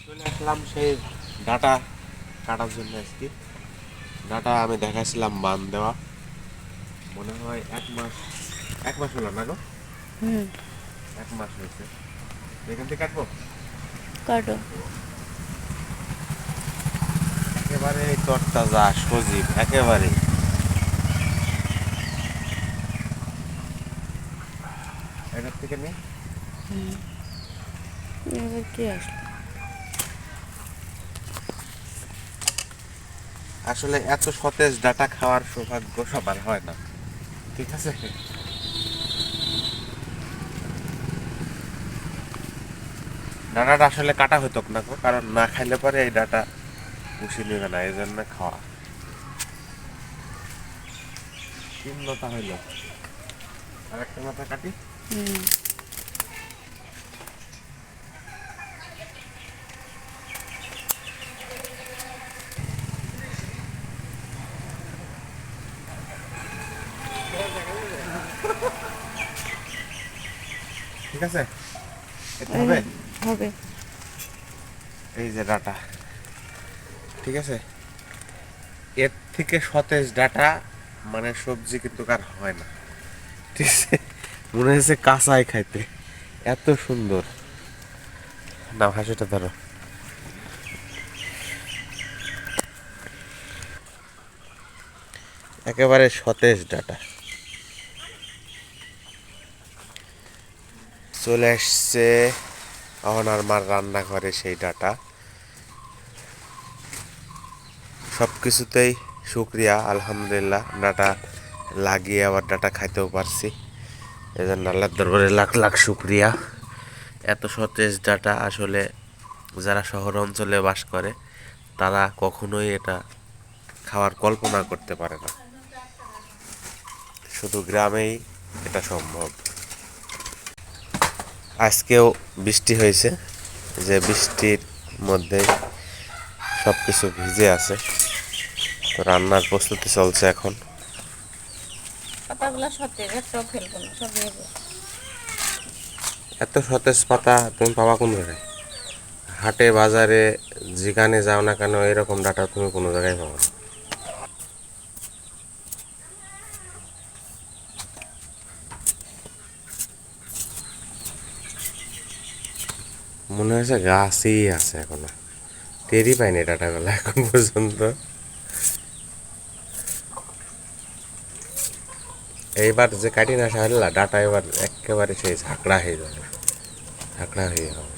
চলে আসলাম সেই ডাটা কাটার জন্য আজকে। ডাটা আমি দেখাছিলাম বান দেওয়া, মনে হয় 1 মাস হলো না গো? হুম। 1 মাস হয়েছে। এখান থেকে কাটবো কাটো। একেবারে তরতাজা সজীব, একেবারে। এটার থেকে নেই। হুম। এবার কি আসলো? আসলে এত সতেজ ডাটা খাওয়ার সৌভাগ্য সবার হয় না, ঠিক আছে। ডাটাটা আসলে কাটা হতো না গো, কারণ না খাইলে পরে এই ডাটা পুষি নেবে না, এই জন্য খাওয়া। তিন লতা হইল, আর একটা মাথা কাটি। হুম। ঠিক আছে, এটা হবে। হবে। এই যে ডাটা, ঠিক আছে। এর থেকে সতেজ ডাটা মানে সবজি কিন্তু কার হয় না, ঠিক আছে। মনে হয়েছে কাঁচাই খাইতে, এত সুন্দর। না, হাসিটা ধরো। একেবারে সতেজ ডাটা চলে আসছে এখন আর মার রান্নাঘরে। সেই ডাটা সব কিছুতেই শুক্রিয়া, আলহামদুলিল্লাহ। ডাটা লাগিয়ে আবার ডাটা খাইতেও পারছি, এই জন্য আল্লাহর দরবারে লাখ লাখ শুক্রিয়া। এত সতেজ ডাটা আসলে যারা শহর অঞ্চলে বাস করে তারা কখনোই এটা খাওয়ার কল্পনা করতে পারে না, শুধু গ্রামেই এটা সম্ভব। আজকেও বৃষ্টি হয়েছে, যে বৃষ্টির মধ্যে সব কিছু ভিজে আছে। তো রান্নার প্রস্তুতি চলছে এখন। পাতাগুলো সতেজ, একটাও ফেলবো না, সব নেবো। এত সতেজ পাতা তুমি পাবা কোন জায়গায়? হাটে বাজারে যেখানে যাও না কেন এরকম ডাটা তুমি কোনো জায়গায় পাবো না। মনে হয়েছে গাছই আছে এখনো, টেরই পাইনি ডাটাগুলো এখন পর্যন্ত। এইবার যে কাটি না সারলা ডাটা এবার একেবারে সেই ঝাঁকড়া হয়ে যাবে, ঝাঁকড়া হয়ে হবে।